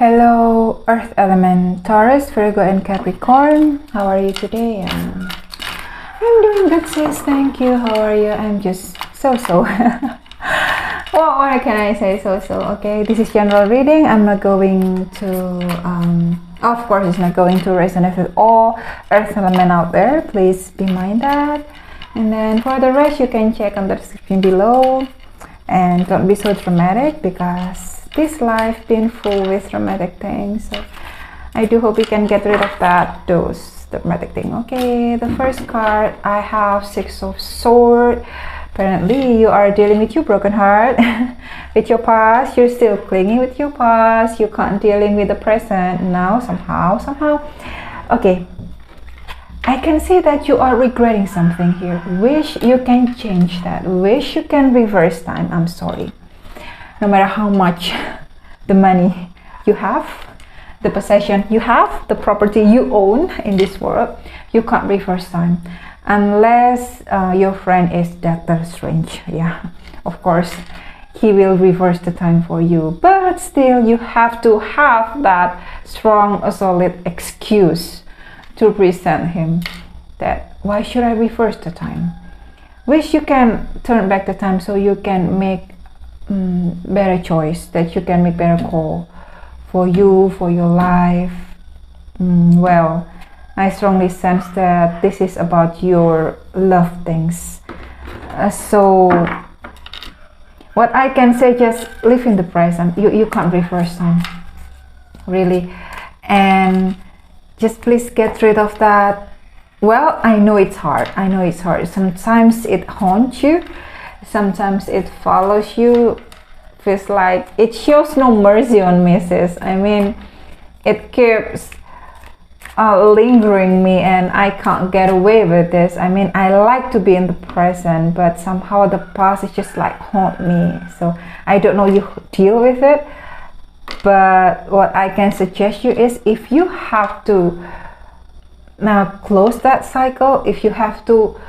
Hello, Earth element, Taurus, Virgo, and Capricorn. How are you today? I'm doing good, sis. Thank you. How are you? I'm just so. What can I say? So. Okay, this is general reading. I'm not going to. Of course, it's not going to resonate with all Earth element out there. Please be mind that. And then for the rest, you can check on the description below. And don't be so dramatic because this life been full with dramatic things, so I do hope we can get rid of those dramatic things. Okay, the first card I have Six of Swords. Apparently you are dealing with your broken heart with your past. You're still clinging with your past. You can't dealing with the present now somehow. Okay, I can see that you are regretting something here. Wish you can change that. Wish you can reverse time. I'm sorry. No matter how much the money you have, the possession you have, the property you own in this world, you can't reverse time. Unless your friend is Doctor Strange. Yeah, of course, he will reverse the time for you. But still, you have to have that strong, solid excuse to present him that why should I reverse the time? Wish you can turn back the time so you can make better choice, that you can make better call for you, for your life. Well, I strongly sense that this is about your love things. So what I can say, just live in the present. You can't reverse time, really. And just please get rid of that. Well, I know it's hard. Sometimes it haunts you. Sometimes it follows you. Feels like it shows no mercy on me, sis. I mean, it keeps lingering me and I can't get away with this. I mean, I like to be in the present, but somehow the past is just like haunt me. So I don't know you deal with it, but what I can suggest you is, if you have to now close that cycle, if you have to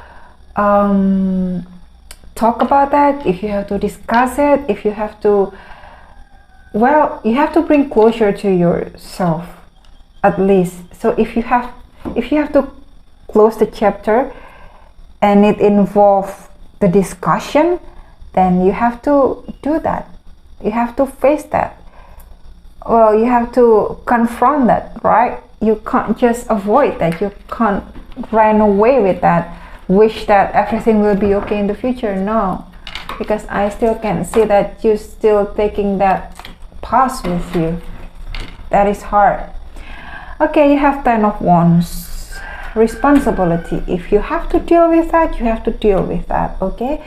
talk about that, if you have to discuss it, if you have to, well, you have to bring closure to yourself at least. So if you have to close the chapter and it involves the discussion, then you have to do that. You have to face that. Well, you have to confront that, right? You can't just avoid that. You can't run away with that. Wish that everything will be okay in the future. No, because I still can see that you're still taking that past with you. That is hard. Okay, you have 10 of Wands. Responsibility. If you have to deal with that, you have to deal with that. Okay,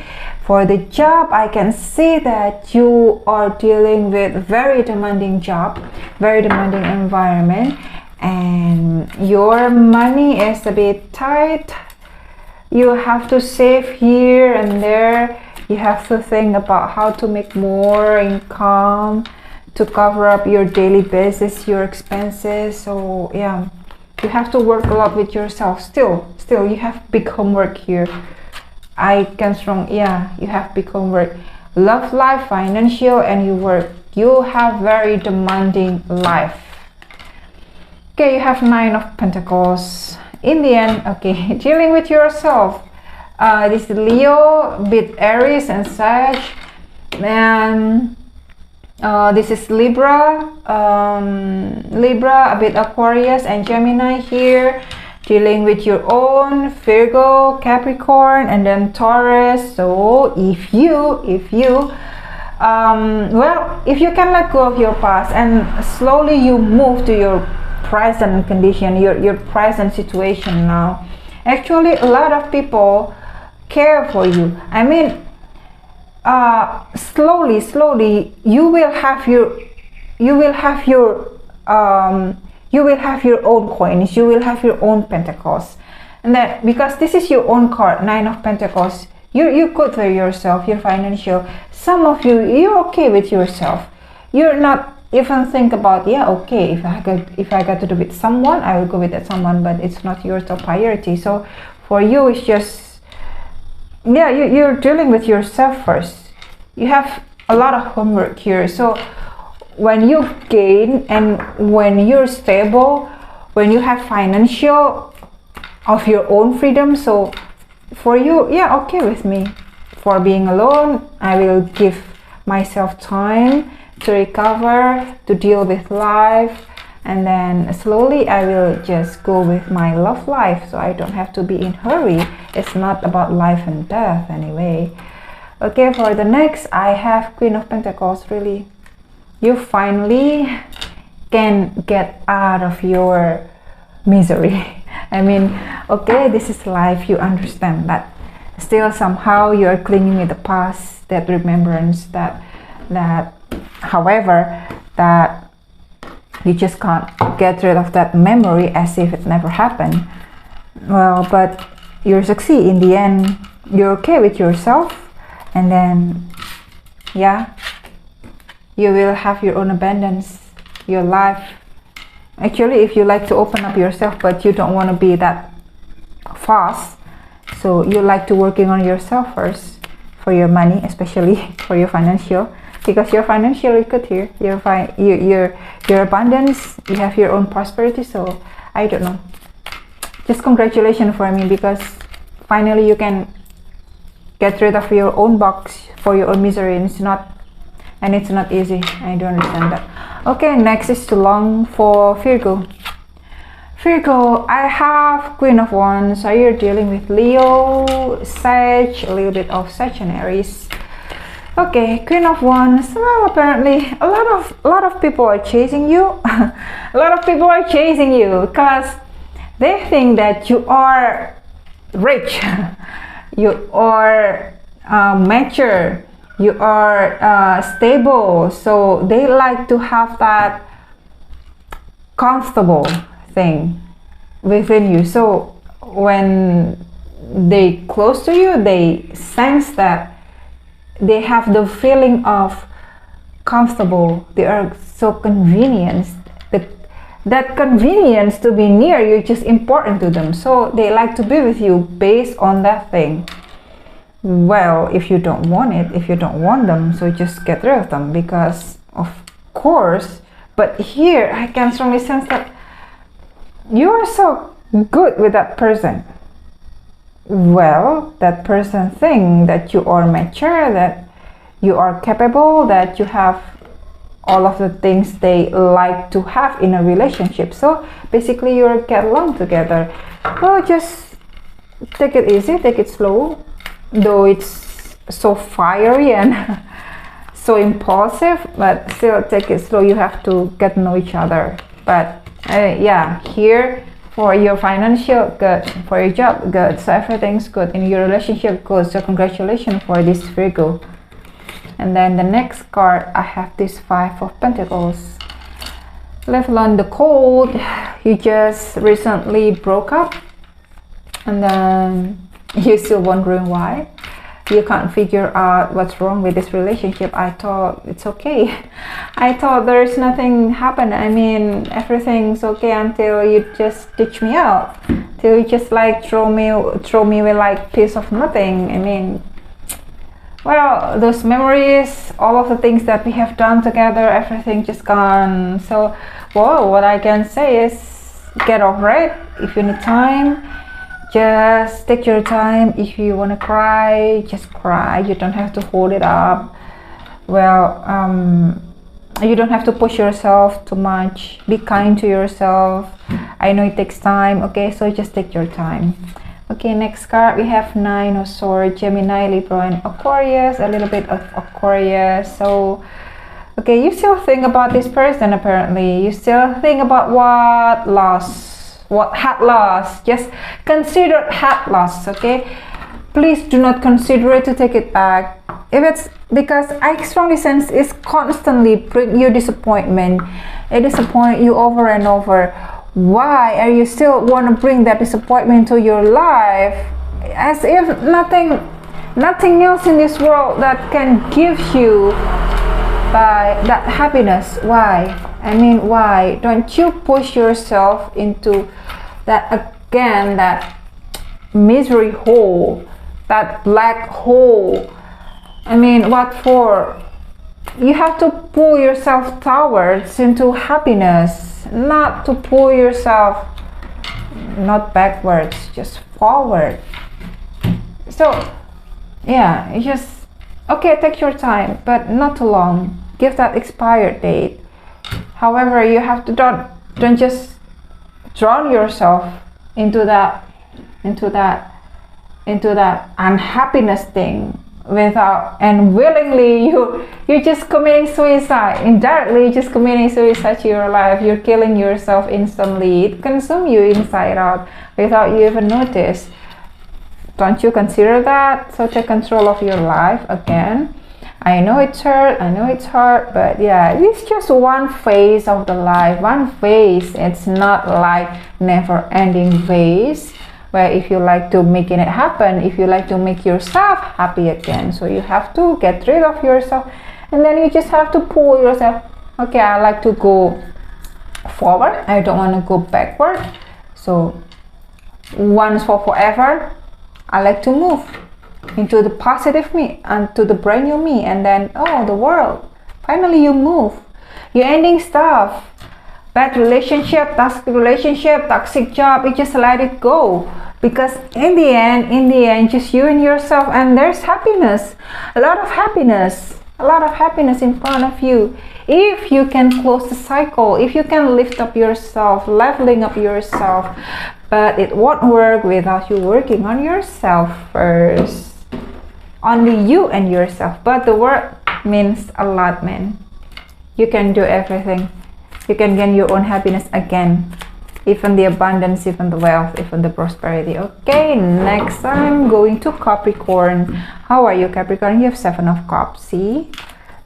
for the job, I can see that you are dealing with very demanding job, very demanding environment, and your money is a bit tight. You have to save here and there. You have to think about how to make more income to cover up your daily basis, your expenses. So yeah, you have to work a lot with yourself. Still you have big homework here. You have big homework. Love life, financial, and you work. You have very demanding life. Okay, you have 9 of Pentacles. In the end, okay, dealing with yourself. This is Leo, bit Aries and Sag, and this is Libra, a bit Aquarius and Gemini here. Dealing with your own Virgo, Capricorn, and then Taurus. So if you can let go of your past and slowly you move to your present condition, your present situation now. Actually, a lot of people care for you. I mean, slowly you will have your own coins, you will have your own Pentacles. And then because this is your own card, 9 of Pentacles, you're good for yourself, you're financial. Some of you're okay with yourself. You're not even think about, yeah, okay, if I got to do with someone, I will go with that someone, but it's not your top priority. So for you, it's just, yeah, you're dealing with yourself first. You have a lot of homework here. So when you gain and when you're stable, when you have financial of your own freedom, so for you, yeah, okay with me. For being alone, I will give myself time to recover, to deal with life, and then slowly I will just go with my love life, so I don't have to be in hurry. It's not about life and death anyway. Okay, for the next, I have Queen of Pentacles. Really, you finally can get out of your misery. I mean, okay, this is life, you understand that. Still somehow you are clinging with the past, that remembrance, that however, that you just can't get rid of that memory as if it never happened. Well, but you succeed in the end. You're okay with yourself, and then yeah, you will have your own abundance, your life. Actually, if you like to open up yourself, but you don't want to be that fast, so you like to working on yourself first, for your money, especially for your financial, because you're financially good here. Your abundance, you have your own prosperity. So I don't know, just congratulations for me, because finally you can get rid of your own box for your own misery, and it's not easy. I don't understand that. Okay, next is too long for Virgo. Virgo, I have Queen of Wands. So you're dealing with Leo, Sag, a little bit of Sagittarius. Okay, Queen of Wands. Well, apparently a lot of people are chasing you. A lot of people are chasing you because they think that you are rich, you are mature, you are stable. So they like to have that comfortable thing within you. So when they close to you, they sense that they have the feeling of comfortable. They are so convenienced. That convenience to be near you is just important to them. So they like to be with you based on that thing. Well, if you don't want it, if you don't want them, so just get rid of them, because of course. But here I can strongly sense that you are so good with that person. Well, that person think that you are mature, that you are capable, that you have all of the things they like to have in a relationship. So basically you get along together. Well, just take it easy, take it slow. Though it's so fiery and so impulsive, but still take it slow. You have to get to know each other. But yeah, here for your financial, good. For your job, good. So everything's good. In your relationship, good. So congratulations for this Virgo. And then the next card, I have this Five of Pentacles. Left alone the cold. You just recently broke up, and then you're still wondering why. You can't figure out what's wrong with this relationship. I thought it's okay. I thought there's nothing happened. I mean, everything's okay until you just ditch me out. Till you just like throw me with like piece of nothing. I mean, well, those memories, all of the things that we have done together, everything just gone. So, well, what I can say is get over it. If you need time, just take your time. If you want to cry, just cry. You don't have to hold it up. Well, you don't have to push yourself too much. Be kind to yourself. I know it takes time. Okay, so just take your time. Okay, next card we have Nine of Swords, Gemini, Libra, and Aquarius. A little bit of Aquarius. So, okay, you still think about this person. Apparently, you still think about what had lost. Just consider had lost. Okay, please do not consider it to take it back. If it's because I strongly sense it's constantly bring you disappointment. It disappoint you over and over. Why are you still want to bring that disappointment to your life, as if nothing else in this world that can give you that happiness? Why? I mean, why don't you push yourself into that again, that misery hole, that black hole? I mean, what for? you have to pull yourself towards into happiness, not to pull yourself not backwards, just forward. So yeah, it's just okay, take your time, but not too long. Give that expired date. However, you have to don't just drown yourself into that unhappiness thing without, and willingly you're just committing suicide. Indirectly you're just committing suicide to your life. You're killing yourself instantly. It consumes you inside out without you even notice. Don't you consider that? So take control of your life again. I know it's hurt, I know it's hard, but yeah, it's just one phase of the life, one phase. It's not like never-ending phase where if you like to making it happen, if you like to make yourself happy again, so you have to get rid of yourself, and then you just have to pull yourself. Okay, I like to go forward, I don't want to go backward. So once for forever, I like to move into the positive me and to the brand new me, and then the world, finally you move. You're ending stuff, bad relationship, toxic job. You just let it go, because in the end just you and yourself, and there's happiness, a lot of happiness in front of you. If you can close the cycle, if you can lift up yourself, leveling up yourself, but it won't work without you working on yourself first. Only you and yourself, but the work means a lot, man. You can do everything. You can gain your own happiness again, even the abundance, even the wealth, even the prosperity. Okay, next I'm going to Capricorn. How are you, Capricorn? You have 7 of Cups. See,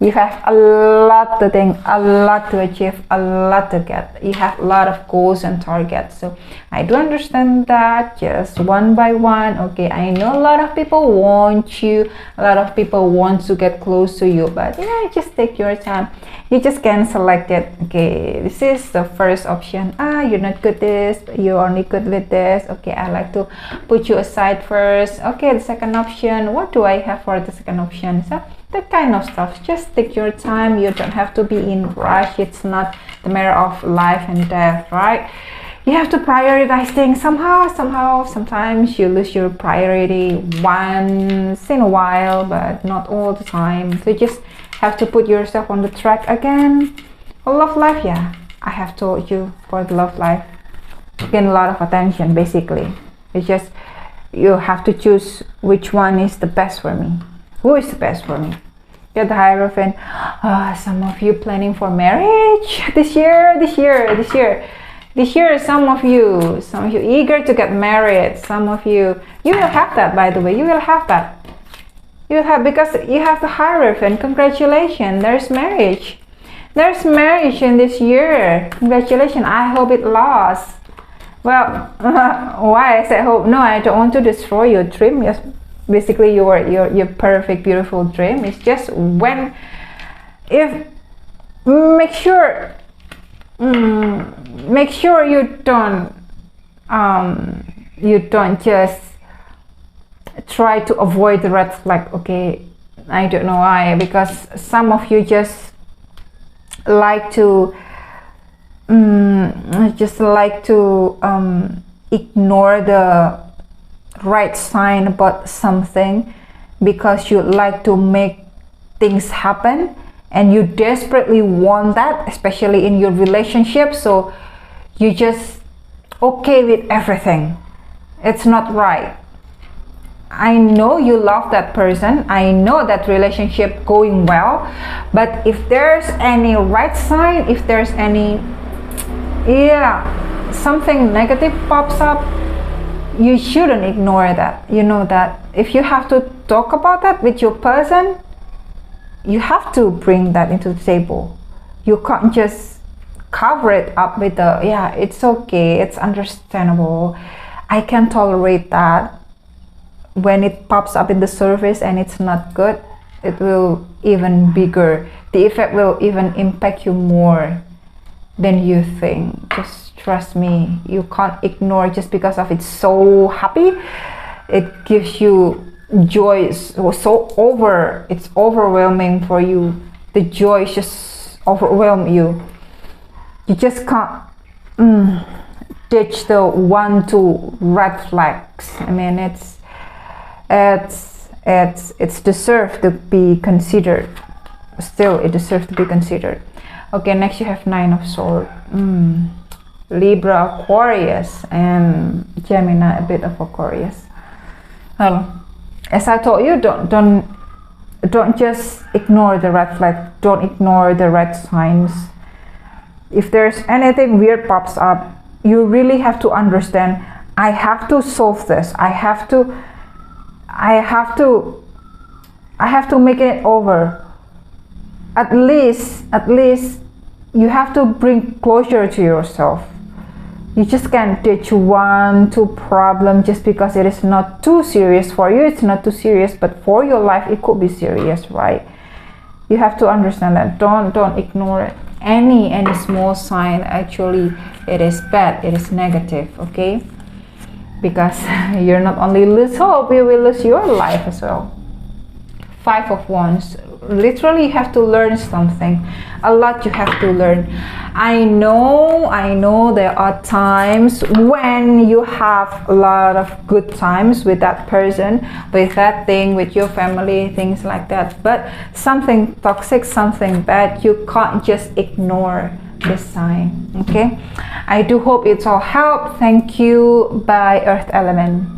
you have a lot to think, a lot to achieve, a lot to get. You have a lot of goals and targets. So I do understand that, just one by one. Okay, I know a lot of people want you, a lot of people want to get close to you, but yeah, just take your time. You just can select it. Okay, this is the first option. You're not good this, you're only good with this. Okay, I like to put you aside first. Okay, the second option, what do I have for the second option? So that kind of stuff, just take your time. You don't have to be in rush. It's not the matter of life and death, right? You have to prioritize things somehow. Sometimes you lose your priority once in a while, but not all the time. So you just have to put yourself on the track again. Love life, yeah, I have told you, for the love life, gain a lot of attention. Basically, it's just you have to choose which one is the best for me. Who is the best for me? Get the Hierophant. Some of you planning for marriage this year. Some of you eager to get married. Some of you will have that, by the way. You will have that. You will have, because you have the Hierophant. Congratulations, there's marriage. There's marriage in this year. Congratulations. I hope it lasts. Well, why I say hope? No, I don't want to destroy your dream. Yes, basically your perfect, beautiful dream. It's just make sure you don't just try to avoid the red flag. Okay, I don't know why, because some of you just like to ignore the right sign about something, because you like to make things happen and you desperately want that, especially in your relationship. So you just okay with everything. It's not right. I know you love that person, I know that relationship going well, but if there's any right sign, if there's any something negative pops up, you shouldn't ignore that. You know that if you have to talk about that with your person, you have to bring that into the table. You can't just cover it up with the it's okay, it's understandable, I can tolerate that. When it pops up in the surface and it's not good, it will even bigger. The effect will even impact you more than you think. Just trust me, you can't ignore just because of it's so happy. It gives you joy, it's overwhelming for you. the joy just overwhelm you. You just can't ditch the 1-2 red flags. I mean, it's deserved to be considered. Still, it deserves to be considered. Okay, next you have 9 of Swords. Libra, Aquarius, and Gemini, a bit of Aquarius. As I told you, don't just ignore the red flag. Don't ignore the red signs. If there's anything weird pops up, you really have to understand, I have to solve this. I have to make it over. At least you have to bring closure to yourself. You just can't ditch 1-2 problem just because it is not too serious for you. It's not too serious, but for your life it could be serious, right? You have to understand that. Don't ignore it. Any small sign, actually it is bad, it is negative, okay? Because you're not only lose hope, you will lose your life as well. 5 of Wands. Literally you have to learn something. A lot you have to learn. I know there are times when you have a lot of good times with that person, with that thing, with your family, things like that. But something toxic, something bad, you can't just ignore this sign, okay? I do hope it's all helped. Thank you. Bye, Earth element.